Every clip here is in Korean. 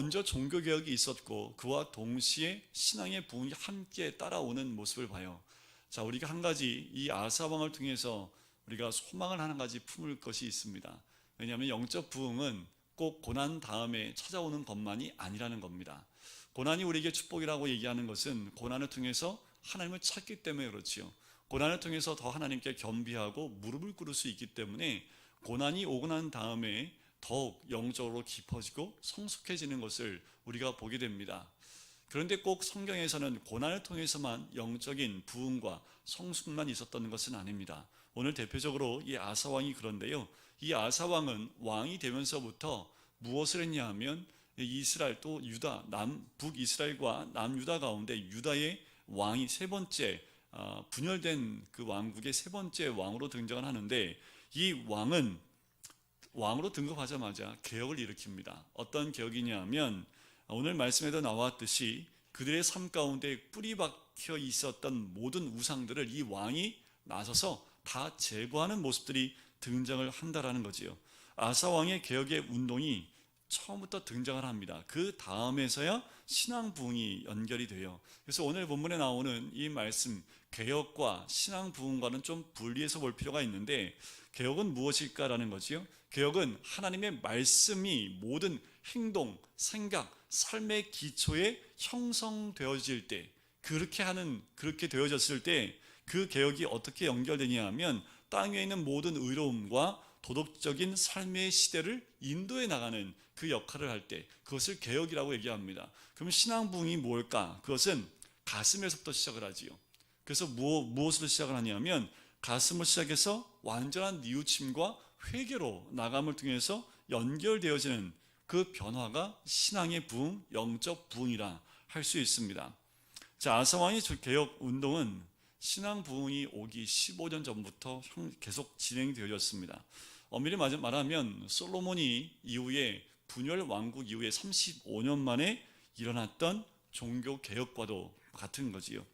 먼저 종교개혁이 있었고 그와 동시에 신앙의 부흥이 함께 따라오는 모습을 봐요. 자, 우리가 한 가지 이 아사왕을 통해서 우리가 소망을 한 가지 품을 것이 있습니다. 왜냐하면 영적 부흥은 꼭 고난 다음에 찾아오는 것만이 아니라는 겁니다. 고난이 우리에게 축복이라고 얘기하는 것은 고난을 통해서 하나님을 찾기 때문에 그렇지요. 고난을 통해서 더 하나님께 겸비하고 무릎을 꿇을 수 있기 때문에 고난이 오고 난 다음에 더욱 영적으로 깊어지고 성숙해지는 것을 우리가 보게 됩니다. 그런데 꼭 성경에서는 고난을 통해서만 영적인 부흥과 성숙만 있었던 것은 아닙니다. 오늘 대표적으로 이 아사왕이 그런데요, 이 아사왕은 왕이 되면서부터 무엇을 했냐 하면 이스라엘 또 유다, 북이스라엘과 남유다 가운데 유다의 왕이 세 번째 분열된 그 왕국의 세 번째 왕으로 등장을 하는데, 이 왕은 왕으로 등극하자마자 개혁을 일으킵니다. 어떤 개혁이냐 하면 오늘 말씀에도 나왔듯이 그들의 삶 가운데 뿌리 박혀 있었던 모든 우상들을 이 왕이 나서서 다 제거하는 모습들이 등장을 한다라는 거지요. 아사 왕의 개혁의 운동이 처음부터 등장을 합니다. 그 다음에서야 신앙 부흥이 연결이 돼요. 그래서 오늘 본문에 나오는 이 말씀, 개혁과 신앙 부흥과는 좀 분리해서 볼 필요가 있는데, 개혁은 무엇일까라는 거지요. 개혁은 하나님의 말씀이 모든 행동, 생각, 삶의 기초에 형성되어질 때, 그렇게 되어졌을 때 그 개혁이 어떻게 연결되냐 하면 땅 위에 있는 모든 의로움과 도덕적인 삶의 시대를 인도해 나가는 그 역할을 할 때, 그것을 개혁이라고 얘기합니다. 그럼 신앙 부흥이 뭘까? 그것은 가슴에서부터 시작을 하지요. 그래서 무엇으로 시작을 하냐면 가슴을 시작해서 완전한 뉘우침과 회개로 나감을 통해서 연결되어지는 그 변화가 신앙의 부흥, 영적 부흥이라 할 수 있습니다. 자, 아사왕의 개혁 운동은 신앙 부흥이 오기 15년 전부터 계속 진행되어졌습니다. 엄밀히 말하면 솔로몬이 이후에 분열 왕국 이후에 35년 만에 일어났던 종교 개혁과도 같은 거지요.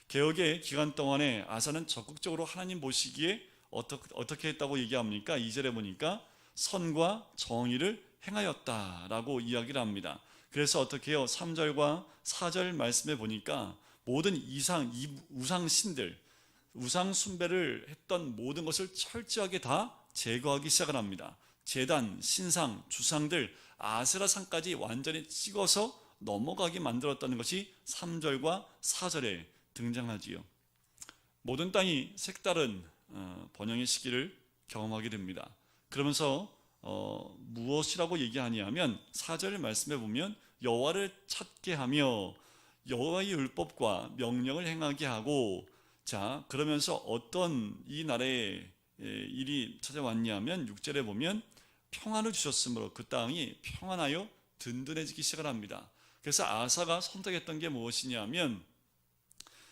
개혁의 기간 동안에 아사는 적극적으로 하나님 보시기에 어떻게 했다고 얘기합니까? 2절에 보니까 선과 정의를 행하였다라고 이야기를 합니다. 그래서 어떻게 해요? 3절과 4절 말씀에 보니까 모든 우상 신들, 우상 숭배를 했던 모든 것을 철저하게 다 제거하기 시작을 합니다. 제단, 신상, 주상들, 아세라상까지 완전히 찍어서 넘어가게 만들었다는 것이 3절과 4절에 등장하지요. 모든 땅이 색다른 번영의 시기를 경험하게 됩니다. 그러면서 무엇이라고 얘기하냐면 4절 말씀에 보면 여호와를 찾게 하며 여호와의 율법과 명령을 행하게 하고, 자, 그러면서 어떤 이 나라에 일이 찾아왔냐면 6절에 보면 평안을 주셨으므로 그 땅이 평안하여 든든해지기 시작을 합니다. 그래서 아사가 선택했던 게 무엇이냐면,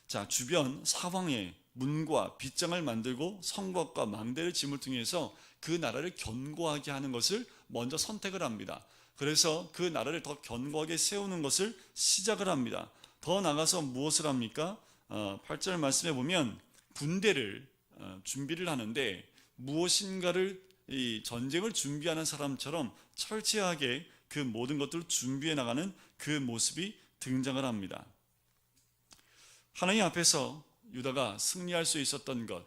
자, 주변 사방에 문과 빗장을 만들고 성곽과 망대를 짐을 통해서 그 나라를 견고하게 하는 것을 먼저 선택을 합니다. 그래서 그 나라를 더 견고하게 세우는 것을 시작을 합니다. 더 나가서 무엇을 합니까? 8절 말씀에 보면 군대를 준비를 하는데, 무엇인가를 이 전쟁을 준비하는 사람처럼 철저하게 그 모든 것들을 준비해 나가는 그 모습이 등장을 합니다. 하나님 앞에서 유다가 승리할 수 있었던 것,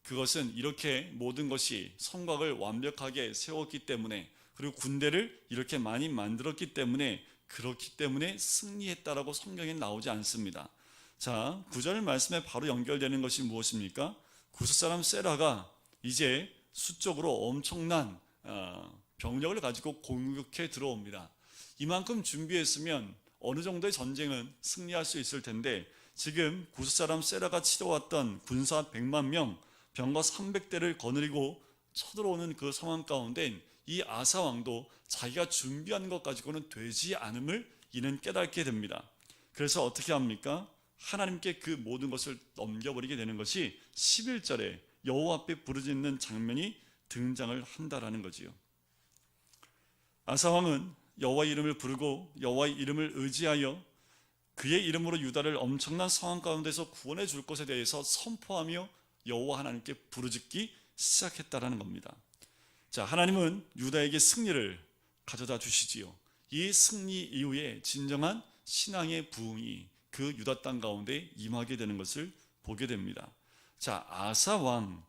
그것은 이렇게 모든 것이 성곽을 완벽하게 세웠기 때문에, 그리고 군대를 이렇게 많이 만들었기 때문에, 그렇기 때문에 승리했다라고 성경에 나오지 않습니다. 자, 9절 말씀에 바로 연결되는 것이 무엇입니까? 구스 사람 세라가 이제 수적으로 엄청난 병력을 가지고 공격해 들어옵니다. 이만큼 준비했으면 어느 정도의 전쟁은 승리할 수 있을 텐데, 지금 구스 사람 세라가 치러왔던 군사 100만 명, 병거 300대를 거느리고 쳐들어오는 그 상황 가운데 이 아사 왕도 자기가 준비한 것 가지고는 되지 않음을 이는 깨닫게 됩니다. 그래서 어떻게 합니까? 하나님께 그 모든 것을 넘겨버리게 되는 것이 11절에 여호와 앞에 부르짖는 장면이 등장을 한다라는 거지요. 아사 왕은 여호와의 이름을 부르고 여호와의 이름을 의지하여 그의 이름으로 유다를 엄청난 상황 가운데서 구원해 줄 것에 대해서 선포하며 여호와 하나님께 부르짖기 시작했다라는 겁니다. 자, 하나님은 유다에게 승리를 가져다 주시지요. 이 승리 이후에 진정한 신앙의 부흥이 그 유다 땅 가운데 임하게 되는 것을 보게 됩니다. 자, 아사 왕,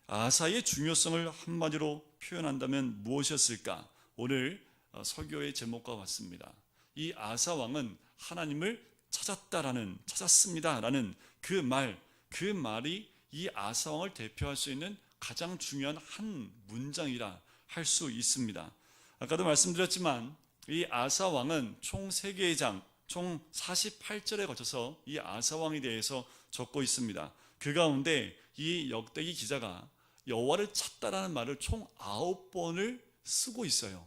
아사의 중요성을 한마디로 표현한다면 무엇이었을까? 오늘 설교의 제목과 같습니다. 이 아사 왕은 하나님을 찾았습니다라는 그 말이 이 아사 왕을 대표할 수 있는 가장 중요한 한 문장이라 할 수 있습니다. 아까도 말씀드렸지만 이 아사 왕은 총 3개의 장, 총 48절에 거쳐서 이 아사 왕에 대해서 적고 있습니다. 그 가운데 이 역대기 기자가 여호와를 찾다라는 말을 총 9번을 쓰고 있어요.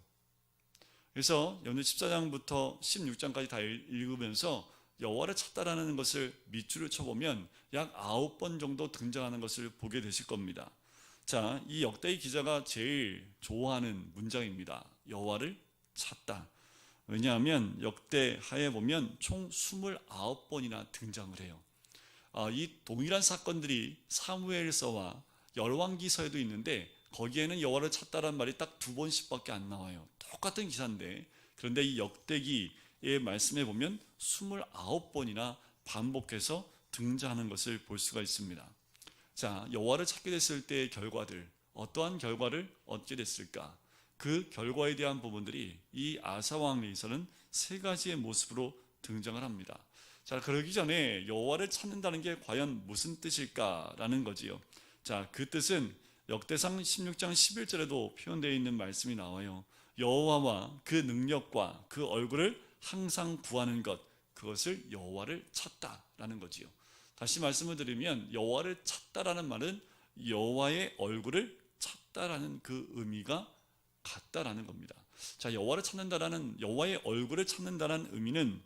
그래서 오늘 14장부터 16장까지 다 읽으면서 여호와를 찾다라는 것을 밑줄을 쳐보면 약 9번 정도 등장하는 것을 보게 되실 겁니다. 자, 이 역대기 기자가 제일 좋아하는 문장입니다. 여호와를 찾다. 왜냐하면 역대하에 보면 총 29번이나 등장을 해요. 이 동일한 사건들이 사무엘서와 열왕기서에도 있는데 거기에는 여호와를 찾다라는 말이 딱 2번씩밖에 안 나와요. 똑같은 기사인데, 그런데 이 역대기의 말씀에 보면 29번이나 반복해서 등장하는 것을 볼 수가 있습니다. 자, 여호와를 찾게 됐을 때의 결과들, 어떠한 결과를 얻게 됐을까? 그 결과에 대한 부분들이 이 아사 왕에서는 3가지의 모습으로 등장을 합니다. 자, 그러기 전에 여호와를 찾는다는 게 과연 무슨 뜻일까라는 거지요. 자, 그 뜻은 역대상 16장 11절에도 표현되어 있는 말씀이 나와요. 여호와와 그 능력과 그 얼굴을 항상 구하는 것, 그것을 여호와를 찾다라는 거지요. 다시 말씀을 드리면 여호와를 찾다라는 말은 여호와의 얼굴을 찾다라는 그 의미가 같다라는 겁니다. 자, 여호와를 찾는다라는, 여호와의 얼굴을 찾는다라는 의미는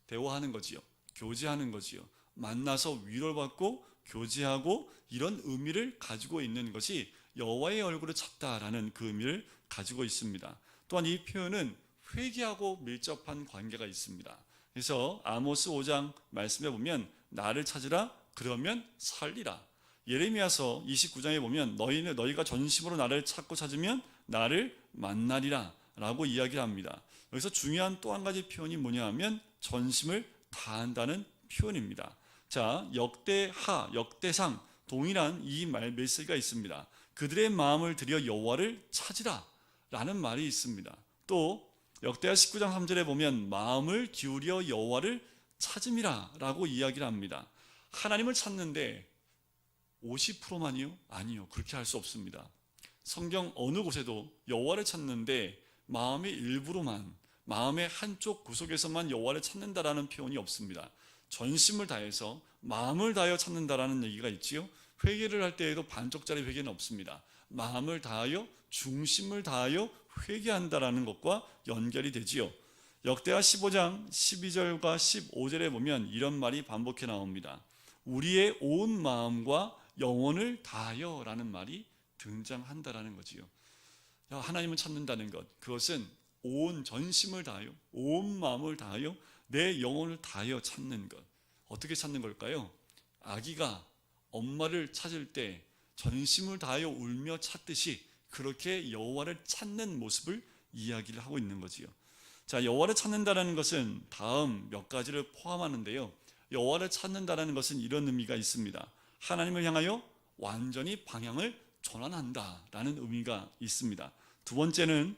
대화하는 거지요. 교제하는 거지요. 만나서 위로를 받고 교제하고 이런 의미를 가지고 있는 것이 여호와의 얼굴을 찾다라는 그 의미를 가지고 있습니다. 또한 이 표현은 회개하고 밀접한 관계가 있습니다. 그래서 아모스 5장 말씀에 보면 나를 찾으라 그러면 살리라. 예레미야서 29장에 보면 너희가 전심으로 나를 찾고 찾으면 나를 만나리라 라고 이야기를 합니다. 여기서 중요한 또 한 가지 표현이 뭐냐 하면 전심을 다한다는 표현입니다. 자, 역대하, 역대상 동일한 이 메시지가 있습니다. 그들의 마음을 들여 여호와를 찾으라 라는 말이 있습니다. 또 역대하 19장 3절에 보면 마음을 기울여 여호와를 찾음이라 라고 이야기를 합니다. 하나님을 찾는데 50%만이요? 아니요, 그렇게 할 수 없습니다. 성경 어느 곳에도 여호와를 찾는데 마음의 일부로만, 마음의 한쪽 구석에서만 여호와를 찾는다라는 표현이 없습니다. 전심을 다해서 마음을 다하여 찾는다라는 얘기가 있지요. 회개를 할 때에도 반쪽짜리 회개는 없습니다. 마음을 다하여 중심을 다하여 회개한다라는 것과 연결이 되지요. 역대하 15장 12절과 15절에 보면 이런 말이 반복해 나옵니다. 우리의 온 마음과 영혼을 다하여 라는 말이 등장한다라는 거지요. 하나님을 찾는다는 것, 그것은 온 전심을 다하여, 온 마음을 다하여, 내 영혼을 다하여 찾는 것. 어떻게 찾는 걸까요? 아기가 엄마를 찾을 때 전심을 다하여 울며 찾듯이 그렇게 여호와를 찾는 모습을 이야기를 하고 있는 거지요. 자, 여호와를 찾는다는 것은 다음 몇 가지를 포함하는데요. 여호와를 찾는다는 것은 이런 의미가 있습니다. 하나님을 향하여 완전히 방향을 전환한다라는 의미가 있습니다. 두 번째는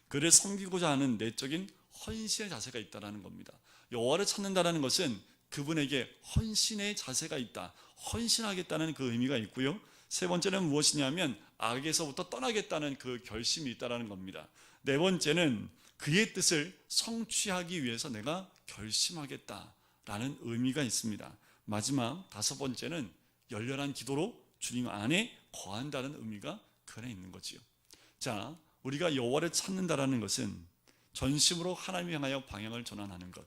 그를 섬기고자 하는 내적인 헌신의 자세가 있다라는 겁니다. 여호와를 찾는다는 것은 그분에게 헌신의 자세가 있다, 헌신하겠다는 그 의미가 있고요. 세 번째는 무엇이냐면 악에서부터 떠나겠다는 그 결심이 있다라는 겁니다. 네 번째는 그의 뜻을 성취하기 위해서 내가 결심하겠다라는 의미가 있습니다. 마지막 다섯 번째는 열렬한 기도로 주님 안에 거한다는 의미가 그 안에 있는 거지요. 자, 우리가 여호와를 찾는다라는 것은 전심으로 하나님을 향하여 방향을 전환하는 것,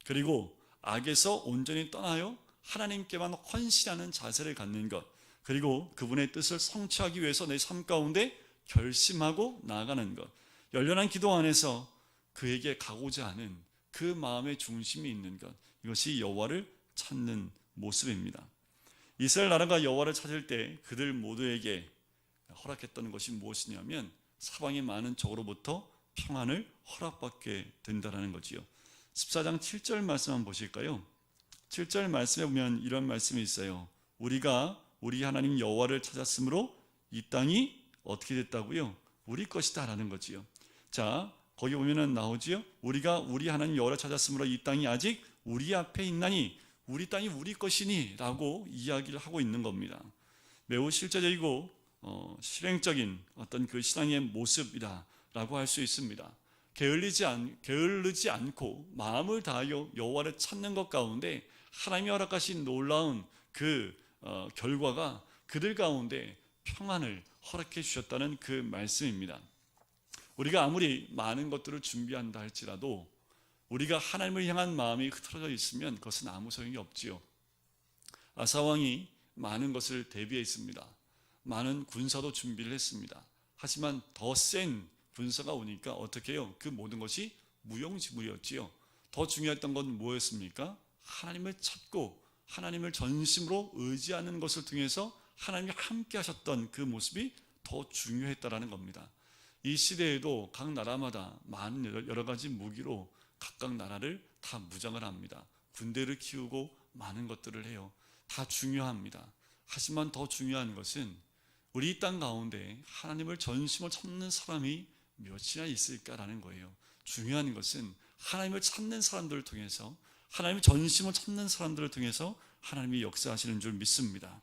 그리고 악에서 온전히 떠나요 하나님께만 헌신하는 자세를 갖는 것, 그리고 그분의 뜻을 성취하기 위해서 내 삶 가운데 결심하고 나아가는 것, 열렬한 기도 안에서 그에게 가고자 하는 그 마음의 중심이 있는 것, 이것이 여호와를 찾는 모습입니다. 이스라엘 나라가 여호와를 찾을 때 그들 모두에게 허락했던 것이 무엇이냐면 사방의 많은 적으로부터 평안을 허락받게 된다라는 거지요. 14장 7절 말씀 한번 보실까요? 7절 말씀에 보면 이런 말씀이 있어요. 우리가 우리 하나님 여호와를 찾았으므로 이 땅이 어떻게 됐다고요? 우리 것이다 라는 거지요. 자, 거기 보면은 나오지요. 우리가 우리 하나님 여호와를 찾았으므로 이 땅이 아직 우리 앞에 있나니 우리 땅이 우리 것이니 라고 이야기를 하고 있는 겁니다. 매우 실제적이고 실행적인 어떤 그 신앙의 모습이다 라고 할 수 있습니다. 게을르지 않고 마음을 다하여 여호와를 찾는 것 가운데 하나님이 허락하신 놀라운 그 결과가 그들 가운데 평안을 허락해 주셨다는 그 말씀입니다. 우리가 아무리 많은 것들을 준비한다 할지라도 우리가 하나님을 향한 마음이 흐트러져 있으면 그것은 아무 소용이 없지요. 아사왕이 많은 것을 대비했습니다. 많은 군사도 준비를 했습니다. 하지만 더 센 군사가 오니까 어떻게 해요? 그 모든 것이 무용지물이었지요. 더 중요했던 건 뭐였습니까? 하나님을 찾고 하나님을 전심으로 의지하는 것을 통해서 하나님이 함께 하셨던 그 모습이 더 중요했다라는 겁니다. 이 시대에도 각 나라마다 많은 여러 가지 무기로 각각 나라를 다 무장을 합니다. 군대를 키우고 많은 것들을 해요. 다 중요합니다. 하지만 더 중요한 것은 우리 이 땅 가운데 하나님을 전심으로 찾는 사람이 몇이나 있을까라는 거예요. 중요한 것은 하나님을 찾는 사람들을 통해서 하나님을 전심으로 찾는 사람들을 통해서 하나님이 역사하시는 줄 믿습니다.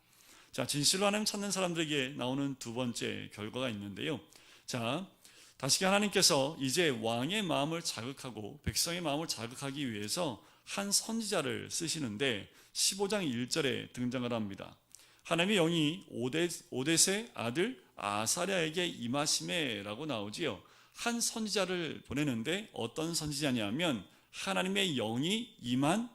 자, 진실로 하나님 찾는 사람들에게 나오는 두 번째 결과가 있는데요. 자, 다시금 하나님께서 이제 왕의 마음을 자극하고 백성의 마음을 자극하기 위해서 한 선지자를 쓰시는데 15장 1절에 등장을 합니다. 하나님의 영이 오뎃의 아들 아사랴에게 임하심에라고 나오지요. 한 선지자를 보내는데 어떤 선지자냐면 하나님의 영이 임한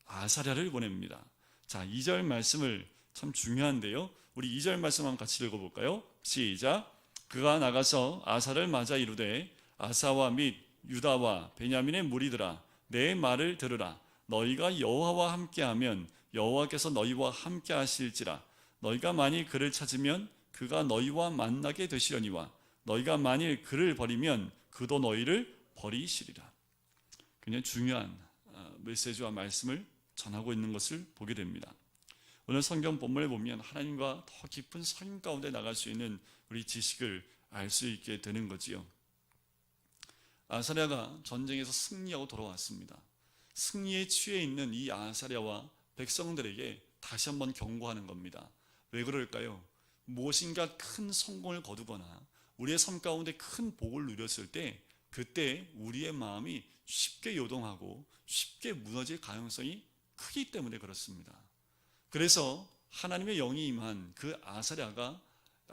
아사랴를 보냅니다. 자, 2절 말씀을 참 중요한데요. 우리 2절 말씀 한번 같이 읽어볼까요? 시작. 그가 나가서 아사를 맞아 이르되 아사와 및 유다와 베냐민의 무리들아 내 말을 들으라. 너희가 여호와와 함께하면 여호와께서 너희와 함께하실지라. 너희가 만일 그를 찾으면 그가 너희와 만나게 되시려니와 너희가 만일 그를 버리면 그도 너희를 버리시리라. 굉장히 중요한 메시지와 말씀을 전하고 있는 것을 보게 됩니다. 오늘 성경 본문을 보면 하나님과 더 깊은 선 가운데 나갈 수 있는 우리 지식을 알 수 있게 되는 거지요. 아사랴가 전쟁에서 승리하고 돌아왔습니다. 승리에 취해 있는 이 아사랴와 백성들에게 다시 한번 경고하는 겁니다. 왜 그럴까요? 무엇인가 큰 성공을 거두거나 우리의 삶 가운데 큰 복을 누렸을 때 그때 우리의 마음이 쉽게 요동하고 쉽게 무너질 가능성이 크기 때문에 그렇습니다. 그래서 하나님의 영이 임한 그 아사랴가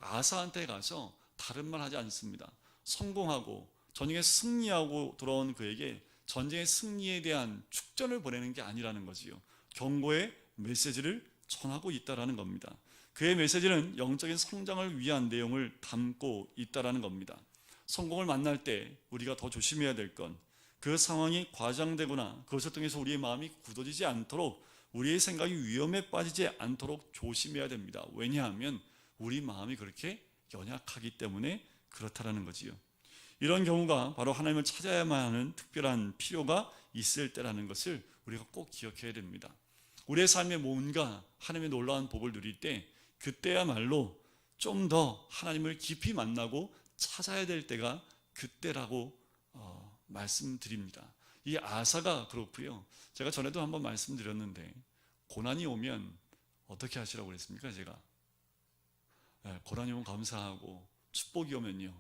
아사한테 가서 다른 말 하지 않습니다. 성공하고 전쟁에 승리하고 돌아온 그에게 전쟁의 승리에 대한 축전을 보내는 게 아니라는 거지요. 경고의 메시지를 전하고 있다라는 겁니다. 그의 메시지는 영적인 성장을 위한 내용을 담고 있다라는 겁니다. 성공을 만날 때 우리가 더 조심해야 될 건 그 상황이 과장되거나 그것을 통해서 우리의 마음이 굳어지지 않도록 우리의 생각이 위험에 빠지지 않도록 조심해야 됩니다. 왜냐하면 우리 마음이 그렇게 연약하기 때문에 그렇다라는 거지요. 이런 경우가 바로 하나님을 찾아야만 하는 특별한 필요가 있을 때라는 것을 우리가 꼭 기억해야 됩니다. 우리의 삶에 뭔가 하나님의 놀라운 복을 누릴 때 그때야말로 좀 더 하나님을 깊이 만나고 찾아야 될 때가 그때라고 말씀드립니다. 이 아사가 그렇고요. 제가 전에도 한번 말씀드렸는데 고난이 오면 어떻게 하시라고 그랬습니까? 제가 고난이 오면 감사하고 축복이 오면요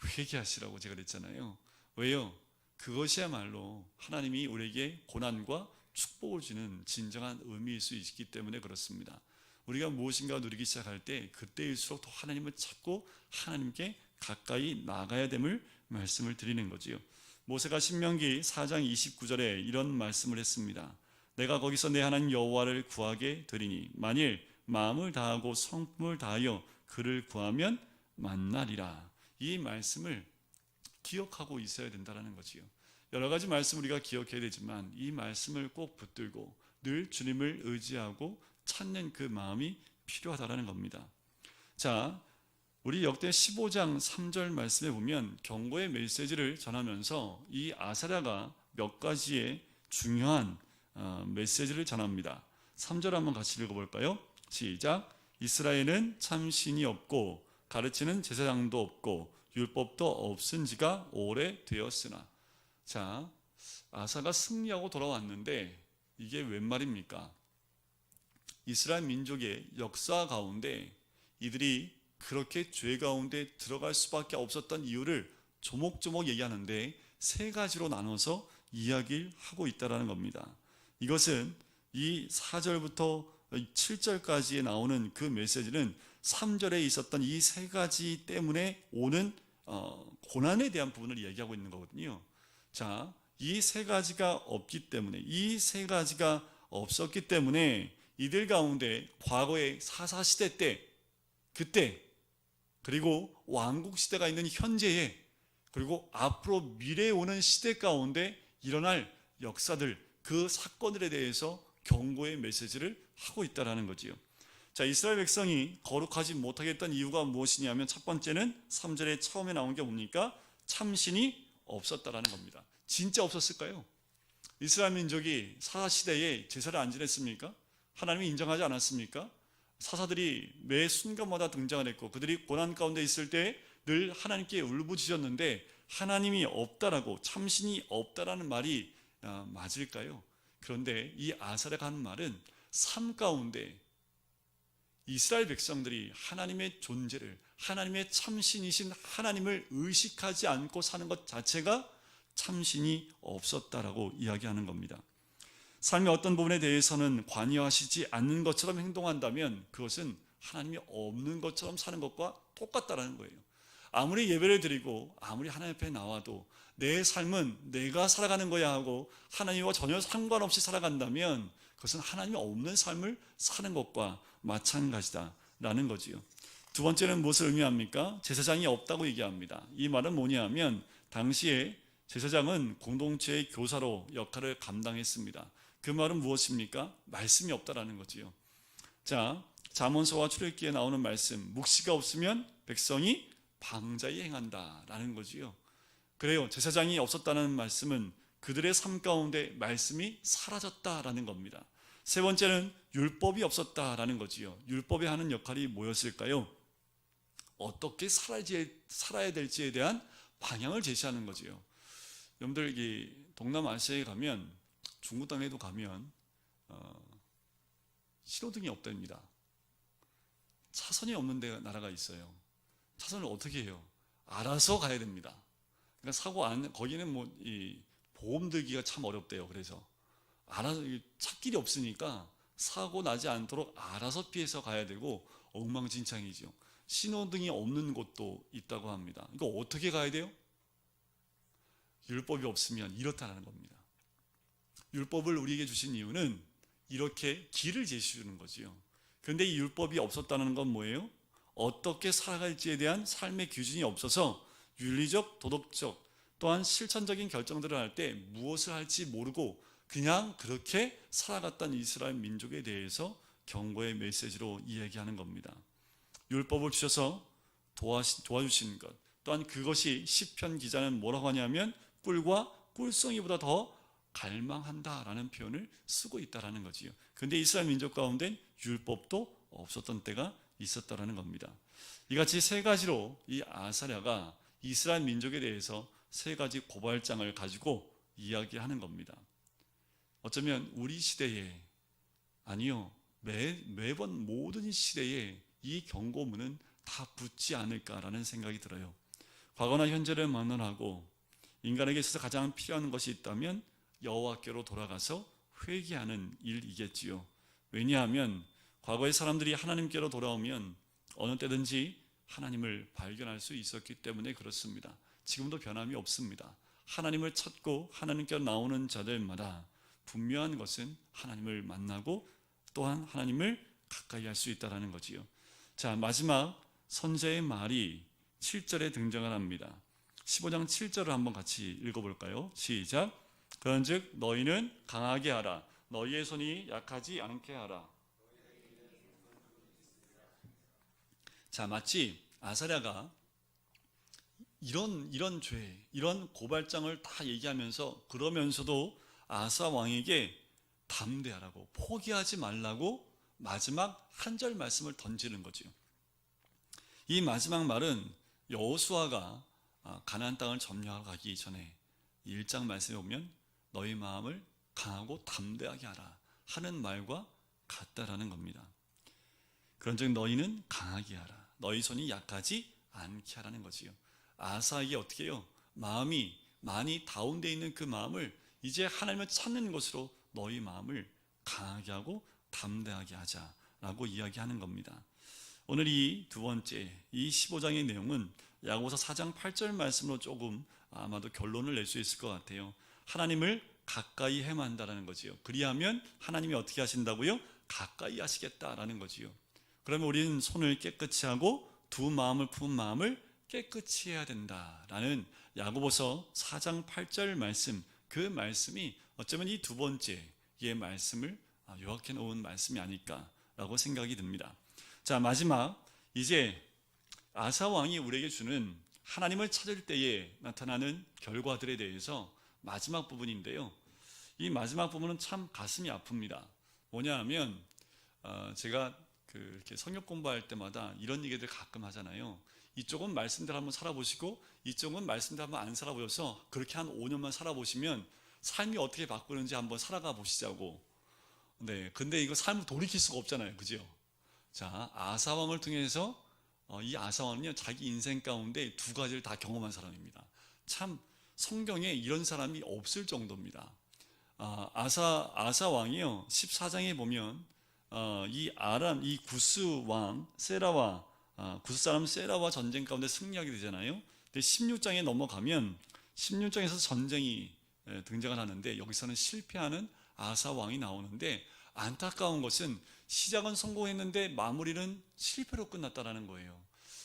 회개하시라고 제가 그랬잖아요. 왜요? 그것이야말로 하나님이 우리에게 고난과 축복을 주는 진정한 의미일 수 있기 때문에 그렇습니다. 우리가 무엇인가 누리기 시작할 때 그때일수록 더 하나님을 찾고 하나님께 가까이 나가야 됨을 말씀을 드리는 거지요. 모세가 신명기 4장 29절에 이런 말씀을 했습니다. 내가 거기서 내 하나님 여호와를 구하게 되리니 만일 마음을 다하고 성품을 다하여 그를 구하면 만나리라. 이 말씀을 기억하고 있어야 된다는 거지요. 여러 가지 말씀 우리가 기억해야 되지만 이 말씀을 꼭 붙들고 늘 주님을 의지하고 찾는 그 마음이 필요하다는 겁니다. 자, 우리 역대 15장 3절 말씀에 보면 경고의 메시지를 전하면서 이 아사랴가 몇 가지의 중요한 메시지를 전합니다. 3절 한번 같이 읽어볼까요? 시작. 이스라엘은 참 신이 없고 가르치는 제사장도 없고 율법도 없은 지가 오래되었으나. 자, 아사가 승리하고 돌아왔는데 이게 웬 말입니까? 이스라엘 민족의 역사 가운데 이들이 그렇게 죄 가운데 들어갈 수밖에 없었던 이유를 조목조목 얘기하는데 세 가지로 나눠서 이야기를 하고 있다는 겁니다. 이것은 이 4절부터 7절까지에 나오는 그 메시지는 3절에 있었던 이 세 가지 때문에 오는 고난에 대한 부분을 이야기하고 있는 거거든요. 자, 이 세 가지가 없기 때문에, 이 세 가지가 없었기 때문에 이들 가운데 과거의 사사시대 때, 그때, 그리고 왕국시대가 있는 현재에, 그리고 앞으로 미래에 오는 시대 가운데 일어날 역사들, 그 사건들에 대해서 경고의 메시지를 하고 있다는 거지요. 자, 이스라엘 백성이 거룩하지 못하겠다는 이유가 무엇이냐면 첫 번째는 3절에 처음에 나온 게 뭡니까? 참신이 없었다라는 겁니다. 진짜 없었을까요? 이스라엘 민족이 사사시대에 제사를 안 지냈습니까? 하나님이 인정하지 않았습니까? 사사들이 매 순간마다 등장을 했고 그들이 고난 가운데 있을 때 늘 하나님께 울부짖었는데 하나님이 없다라고, 참신이 없다라는 말이 맞을까요? 그런데 이 아사랴가 하는 말은 삶 가운데 이스라엘 백성들이 하나님의 존재를, 하나님의 참신이신 하나님을 의식하지 않고 사는 것 자체가 참신이 없었다라고 이야기하는 겁니다. 삶의 어떤 부분에 대해서는 관여하시지 않는 것처럼 행동한다면 그것은 하나님이 없는 것처럼 사는 것과 똑같다라는 거예요. 아무리 예배를 드리고 아무리 하나님 앞에 나와도 내 삶은 내가 살아가는 거야 하고 하나님과 전혀 상관없이 살아간다면 그것은 하나님이 없는 삶을 사는 것과 마찬가지다라는 거지요. 두 번째는 무엇을 의미합니까? 제사장이 없다고 얘기합니다. 이 말은 뭐냐면 당시에 제사장은 공동체의 교사로 역할을 감당했습니다. 그 말은 무엇입니까? 말씀이 없다라는 거지요. 자, 잠언서와 출애굽기에 나오는 말씀, 묵시가 없으면 백성이 방자히 행한다라는 거지요. 그래요. 제사장이 없었다는 말씀은 그들의 삶 가운데 말씀이 사라졌다라는 겁니다. 세 번째는 율법이 없었다라는 거지요. 율법이 하는 역할이 뭐였을까요? 어떻게 살아야 될지에 대한 방향을 제시하는 거지요. 여러분들 이 동남아시아에 가면, 중국 땅에도 가면 신호등이 없답니다. 차선이 없는 나라가 있어요. 차선을 어떻게 해요? 알아서 가야 됩니다. 그러니까 사고 안, 거기는 뭐 이 보험 들기가 참 어렵대요. 그래서 알아서, 찾길이 없으니까 사고 나지 않도록 알아서 피해서 가야 되고 엉망진창이죠. 신호등이 없는 곳도 있다고 합니다. 이거 어떻게 가야 돼요? 율법이 없으면 이렇다는 겁니다. 율법을 우리에게 주신 이유는 이렇게 길을 제시해 주는 거지요. 그런데 이 율법이 없었다는 건 뭐예요? 어떻게 살아갈지에 대한 삶의 기준이 없어서 윤리적, 도덕적, 또한 실천적인 결정들을 할 때 무엇을 할지 모르고 그냥 그렇게 살아갔던 이스라엘 민족에 대해서 경고의 메시지로 이야기하는 겁니다. 율법을 주셔서 도와주시는 것, 또한 그것이 시편 기자는 뭐라고 하냐면 꿀과 꿀송이보다 더 갈망한다라는 표현을 쓰고 있다라는 거지요. 그런데 이스라엘 민족 가운데 율법도 없었던 때가 있었다라는 겁니다. 이같이 세 가지로 이 아사랴가 이스라엘 민족에 대해서 세 가지 고발장을 가지고 이야기하는 겁니다. 어쩌면 우리 시대에, 아니요, 매번 모든 시대에 이 경고문은 다 붙지 않을까라는 생각이 들어요. 과거나 현재를 막론하고 인간에게 있어서 가장 필요한 것이 있다면 여호와께로 돌아가서 회개하는 일이겠지요. 왜냐하면 과거의 사람들이 하나님께로 돌아오면 어느 때든지 하나님을 발견할 수 있었기 때문에 그렇습니다. 지금도 변함이 없습니다. 하나님을 찾고 하나님께로 나오는 자들마다 분명한 것은 하나님을 만나고 또한 하나님을 가까이 할 수 있다는 거지요. 자, 마지막 선지자의 말이 7절에 등장을 합니다. 15장 7절을 한번 같이 읽어볼까요? 시작. 그런즉 너희는 강하게 하라. 너희의 손이 약하지 않게 하라. 자, 마치 아사랴가 이런 죄, 이런 고발장을 다 얘기하면서 그러면서도 아사 왕에게 담대하라고, 포기하지 말라고 마지막 한 절 말씀을 던지는 거지요. 이 마지막 말은 여호수아가 가나안 땅을 점령하러 가기 전에 1장 말씀에 보면 너희 마음을 강하고 담대하게 하라 하는 말과 같다라는 겁니다. 그런즉 너희는 강하게 하라, 너희 손이 약하지 않게 하라는 거지요. 아사에게 어떻게 해요? 마음이 많이 다운되어 있는 그 마음을 이제 하나님을 찾는 것으로 너희 마음을 강하게 하고 담대하게 하자라고 이야기하는 겁니다. 오늘 이 두 번째, 이 15장의 내용은 야고보서 4장 8절 말씀으로 조금 아마도 결론을 낼 수 있을 것 같아요. 하나님을 가까이 행한다라는 거지요. 그리하면 하나님이 어떻게 하신다고요? 가까이 하시겠다라는 거지요. 그러면 우리는 손을 깨끗이 하고 두 마음을 품 마음을 깨끗이 해야 된다라는 야고보서 4장 8절 말씀, 그 말씀이 어쩌면 이 두 번째의 말씀을 요약해 놓은 말씀이 아닐까라고 생각이 듭니다. 자, 마지막 이제 아사 왕이 우리에게 주는 하나님을 찾을 때에 나타나는 결과들에 대해서 마지막 부분인데요. 이 마지막 부분은 참 가슴이 아픕니다. 뭐냐 하면 제가 이렇게 성경 공부할 때마다 이런 얘기들 가끔 하잖아요. 이쪽은 말씀대로 한번 살아보시고 이쪽은 말씀대로 한번 안 살아보셔서 그렇게 한 5년만 살아보시면 삶이 어떻게 바꾸는지 한번 살아가 보시자고. 네, 근데 이거 삶을 돌이킬 수가 없잖아요, 그죠? 자, 아사왕을 통해서 이 아사왕은요 자기 인생 가운데 두 가지를 다 경험한 사람입니다. 참 성경에 이런 사람이 없을 정도입니다. 아사 왕이요 14장에 보면 이 구스 왕 세라와 구스 사람 세라와 전쟁 가운데 승리하게 되잖아요. 근데 16장에 넘어가면 16장에서 전쟁이 등장을 하는데 여기서는 실패하는 아사 왕이 나오는데 안타까운 것은 시작은 성공했는데 마무리는 실패로 끝났다라는 거예요.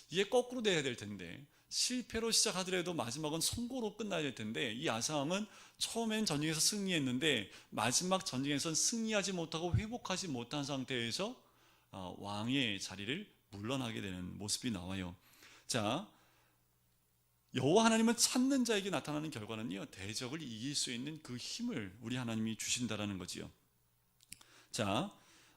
이게 거꾸로 돼야 될 텐데 실패로 시작하더라도 마지막은 성공으로 끝나야 될 텐데 이 아사왕은 처음엔 전쟁에서 승리했는데 마지막 전쟁에서는 승리하지 못하고 회복하지 못한 상태에서 왕의 자리를 물러나게 되는 모습이 나와요. 자, 여호와 하나님은 찾는 자에게 나타나는 결과는요 대적을 이길 수 있는 그 힘을 우리 하나님이 주신다라는 거지요. 자,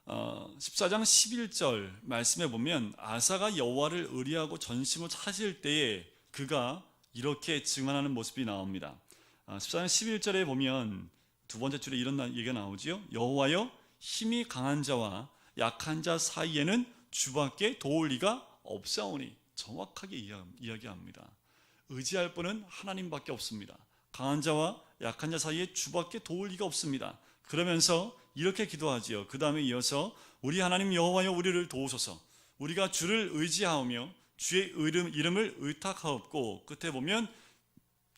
14장 11절 말씀에 보면 아사가 여호와를 의리하고 전심으로 찾을 때에 그가 이렇게 증언하는 모습이 나옵니다. 14장 11절에 보면 두 번째 줄에 이런 얘기가 나오지요. 여호와여 힘이 강한 자와 약한 자 사이에는 주밖에 도울 리가 없사오니. 정확하게 이야기합니다. 의지할 분은 하나님밖에 없습니다. 강한 자와 약한 자 사이에 주밖에 도울 리가 없습니다. 그러면서 이렇게 기도하지요. 그 다음에 이어서 우리 하나님 여호와여 우리를 도우소서. 우리가 주를 의지하오며 주의 이름을 의탁하옵고 끝에 보면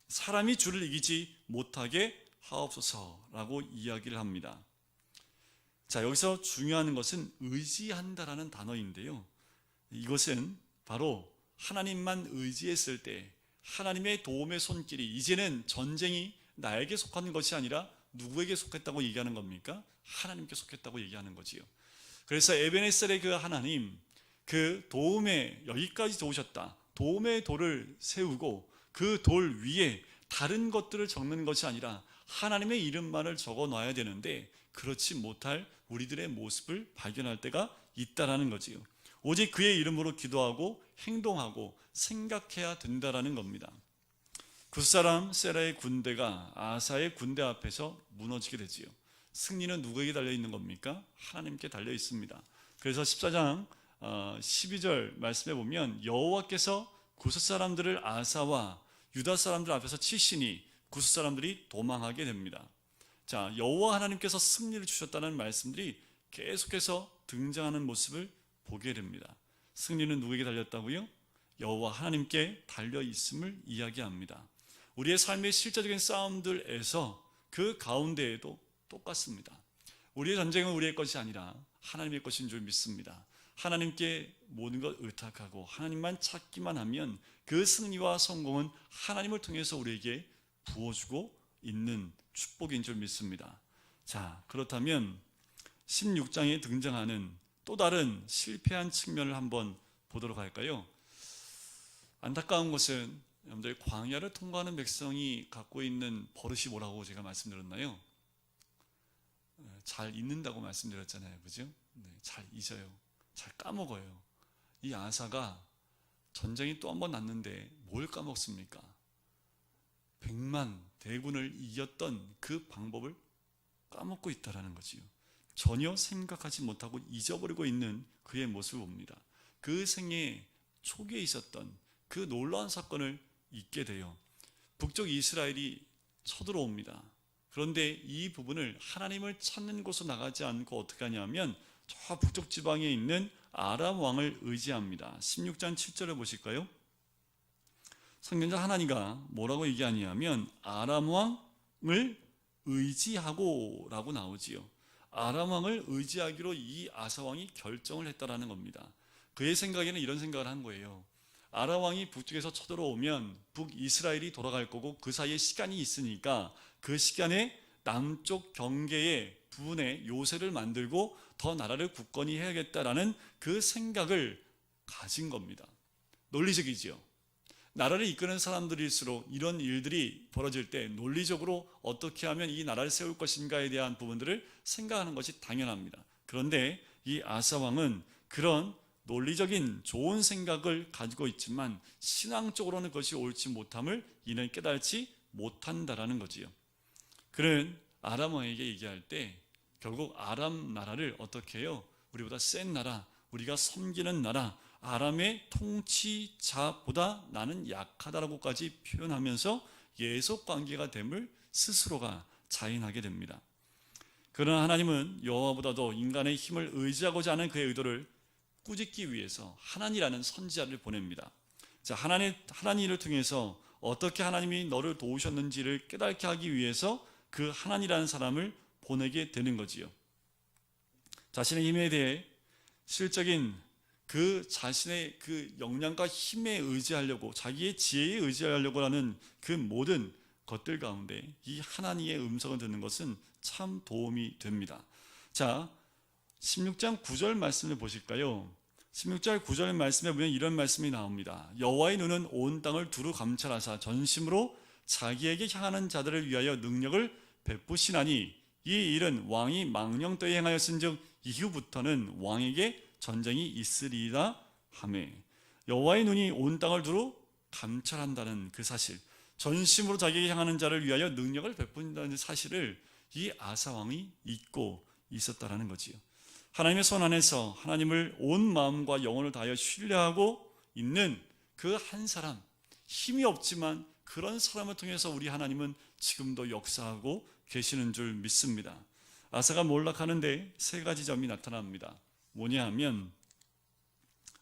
사람이 주를 이기지 못하게 하옵소서라고 이야기를 합니다. 자, 여기서 중요한 것은 의지한다라는 단어인데요. 이것은 바로 하나님만 의지했을 때 하나님의 도움의 손길이 이제는 전쟁이 나에게 속하는 것이 아니라 누구에게 속했다고 얘기하는 겁니까? 하나님께 속했다고 얘기하는 거지요. 그래서 에베네셀의 그 하나님, 그 도움에 여기까지 도우셨다. 도움의 돌을 세우고 그 돌 위에 다른 것들을 적는 것이 아니라 하나님의 이름만을 적어 놔야 되는데 그렇지 못할 우리들의 모습을 발견할 때가 있다라는 거지요. 오직 그의 이름으로 기도하고 행동하고 생각해야 된다라는 겁니다. 굿사람 세라의 군대가 아사의 군대 앞에서 무너지게 되지요. 승리는 누구에게 달려 있는 겁니까? 하나님께 달려 있습니다. 그래서 14장 12절 말씀에 보면 여호와께서 구스 사람들을 아사와 유다 사람들 앞에서 치시니 구스 사람들이 도망하게 됩니다. 자, 여호와 하나님께서 승리를 주셨다는 말씀들이 계속해서 등장하는 모습을 보게 됩니다. 승리는 누구에게 달렸다고요? 여호와 하나님께 달려 있음을 이야기합니다. 우리의 삶의 실제적인 싸움들에서 그 가운데에도 똑같습니다. 우리의 전쟁은 우리의 것이 아니라 하나님의 것인 줄 믿습니다. 하나님께 모든 것 의탁하고 하나님만 찾기만 하면 그 승리와 성공은 하나님을 통해서 우리에게 부어주고 있는 축복인 줄 믿습니다. 자, 그렇다면 16장에 등장하는 또 다른 실패한 측면을 한번 보도록 할까요? 안타까운 것은 여러분들 광야를 통과하는 백성이 갖고 있는 버릇이 뭐라고 제가 말씀드렸나요? 잘 잊는다고 말씀드렸잖아요. 그죠? 네, 잘 잊어요. 잘 까먹어요. 이 아사가 전쟁이 또 한 번 났는데 뭘 까먹습니까? 100만 대군을 이겼던 그 방법을 까먹고 있다라는 거지요. 전혀 생각하지 못하고 잊어버리고 있는 그의 모습을 봅니다. 그 생애 초기에 있었던 그 놀라운 사건을 잊게 돼요. 북쪽 이스라엘이 쳐들어옵니다. 그런데 이 부분을 하나님을 찾는 곳으로 나가지 않고 어떻게 하냐면 저 북쪽 지방에 있는 아람 왕을 의지합니다. 16장 7절을 보실까요? 선견자 하나니가 뭐라고 얘기하냐면 아람 왕을 의지하고 라고 나오지요. 아람 왕을 의지하기로 이 아사 왕이 결정을 했다라는 겁니다. 그의 생각에는 이런 생각을 한 거예요. 아람 왕이 북쪽에서 쳐들어오면 북이스라엘이 돌아갈 거고 그 사이에 시간이 있으니까 그 시간에 남쪽 경계의 부분에 요새를 만들고 더 나라를 굳건히 해야겠다라는 그 생각을 가진 겁니다. 논리적이지요. 나라를 이끄는 사람들일수록 이런 일들이 벌어질 때 논리적으로 어떻게 하면 이 나라를 세울 것인가에 대한 부분들을 생각하는 것이 당연합니다. 그런데 이 아사 왕은 그런 논리적인 좋은 생각을 가지고 있지만 신앙적으로는 그것이 옳지 못함을 이는 깨달지 못한다라는 거지요. 그는 아람 왕에게 얘기할 때 결국 아람 나라를 어떻게 해요? 우리보다 센 나라, 우리가 섬기는 나라, 아람의 통치자보다 나는 약하다라고까지 표현하면서 예속관계가 됨을 스스로가 자인하게 됩니다. 그러나 하나님은 여호와보다도 인간의 힘을 의지하고자 하는 그의 의도를 꾸짖기 위해서 하나니라는 선지자를 보냅니다. 자, 하나니를 통해서 어떻게 하나님이 너를 도우셨는지를 깨닫게 하기 위해서 그 하나니라는 사람을 보내게 되는 거지요. 자신의 힘에 대해 실적인 그 자신의 그 역량과 힘에 의지하려고 자기의 지혜에 의지하려고 하는 그 모든 것들 가운데 이 하나님의 음성을 듣는 것은 참 도움이 됩니다. 자, 16장 9절 말씀을 보실까요? 16절 9절 말씀에 보면 이런 말씀이 나옵니다. 여호와의 눈은 온 땅을 두루 감찰하사 전심으로 자기에게 향하는 자들을 위하여 능력을 베푸시나니 이 일은 왕이 망령되이 행하였은즉 이후부터는 왕에게 전쟁이 있으리라 하매. 여호와의 눈이 온 땅을 두루 감찰한다는 그 사실, 전심으로 자기에게 향하는 자를 위하여 능력을 베푼다는 사실을 이 아사 왕이 잊고 있었다라는 거지요. 하나님의 손 안에서 하나님을 온 마음과 영혼을 다하여 신뢰하고 있는 그 한 사람, 힘이 없지만 그런 사람을 통해서 우리 하나님은 지금도 역사하고 계시는 줄 믿습니다. 아사가 몰락하는데 세 가지 점이 나타납니다. 뭐냐 하면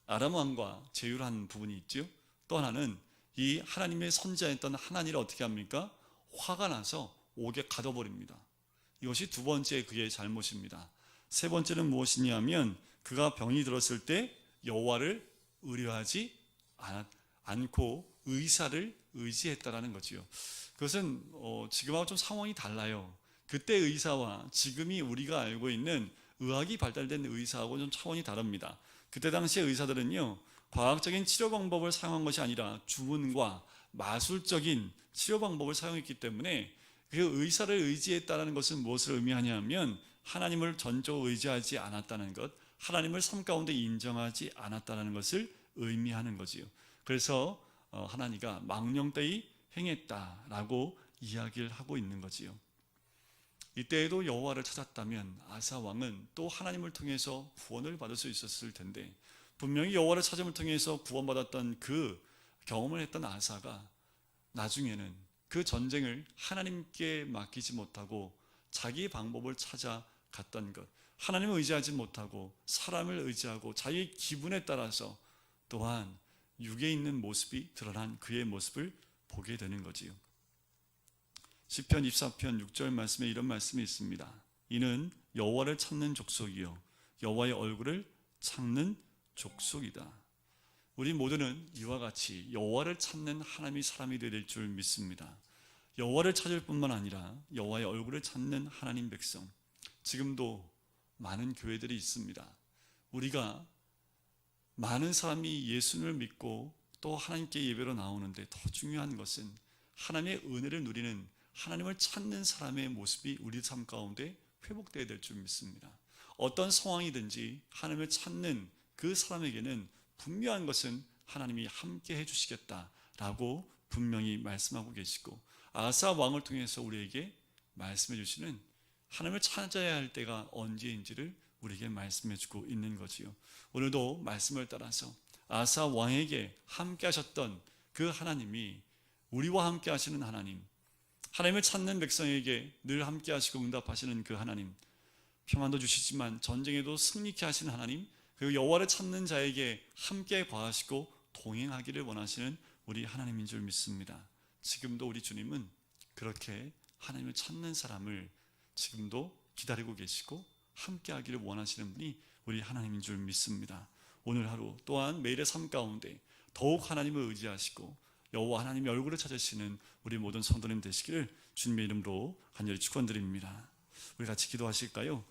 아람 왕과 제휴한 부분이 있죠. 또 하나는 이 하나님의 선지자였던 하나니를 어떻게 합니까? 화가 나서 옥에 가둬버립니다. 이것이 두 번째 그의 잘못입니다. 세 번째는 무엇이냐면 그가 병이 들었을 때 여호와를 의뢰하지 않고 의사를 의지했다라는 거지요. 그것은 지금하고 좀 상황이 달라요. 그때 의사와 지금이 우리가 알고 있는 의학이 발달된 의사하고 좀 차원이 다릅니다. 그때 당시의 의사들은요, 과학적인 치료 방법을 사용한 것이 아니라 주문과 마술적인 치료 방법을 사용했기 때문에 그 의사를 의지했다는 것은 무엇을 의미하냐면 하나님을 전적으로 의지하지 않았다는 것, 하나님을 삶 가운데 인정하지 않았다는 것을 의미하는 거지요. 그래서 하나님가 망령되이 행했다라고 이야기를 하고 있는 거지요. 이때에도 여호와를 찾았다면 아사 왕은 또 하나님을 통해서 구원을 받을 수 있었을 텐데, 분명히 여호와를 찾음을 통해서 구원받았던 그 경험을 했던 아사가 나중에는 그 전쟁을 하나님께 맡기지 못하고 자기의 방법을 찾아갔던 것, 하나님을 의지하지 못하고 사람을 의지하고 자기의 기분에 따라서 또한 육에 있는 모습이 드러난 그의 모습을 보게 되는 거지요. 시편 24편 6절 말씀에 이런 말씀이 있습니다. 이는 여호와를 찾는 족속이요 여호와의 얼굴을 찾는 족속이다. 우리 모두는 이와 같이 여호와를 찾는 하나님의 사람이 될 줄 믿습니다. 여호와를 찾을 뿐만 아니라 여호와의 얼굴을 찾는 하나님 백성, 지금도 많은 교회들이 있습니다. 우리가 많은 사람이 예수를 믿고 또 하나님께 예배로 나오는데 더 중요한 것은 하나님의 은혜를 누리는, 하나님을 찾는 사람의 모습이 우리 삶 가운데 회복되어야 될 줄 믿습니다. 어떤 상황이든지 하나님을 찾는 그 사람에게는 분명한 것은 하나님이 함께 해주시겠다라고 분명히 말씀하고 계시고, 아사 왕을 통해서 우리에게 말씀해 주시는 하나님을 찾아야 할 때가 언제인지를 우리에게 말씀해 주고 있는 거지요. 오늘도 말씀을 따라서 아사 왕에게 함께 하셨던 그 하나님이 우리와 함께 하시는 하나님, 하나님을 찾는 백성에게 늘 함께 하시고 응답하시는 그 하나님, 평안도 주시지만 전쟁에도 승리케 하시는 하나님, 그리고 여호와를 찾는 자에게 함께 거하시고 동행하기를 원하시는 우리 하나님인 줄 믿습니다. 지금도 우리 주님은 그렇게 하나님을 찾는 사람을 지금도 기다리고 계시고 함께 하기를 원하시는 분이 우리 하나님인 줄 믿습니다. 오늘 하루 또한 매일의 삶 가운데 더욱 하나님을 의지하시고 여호와 하나님의 얼굴을 찾으시는 우리 모든 성도님 되시기를 주님의 이름으로 간절히 축원드립니다. 우리 같이 기도하실까요?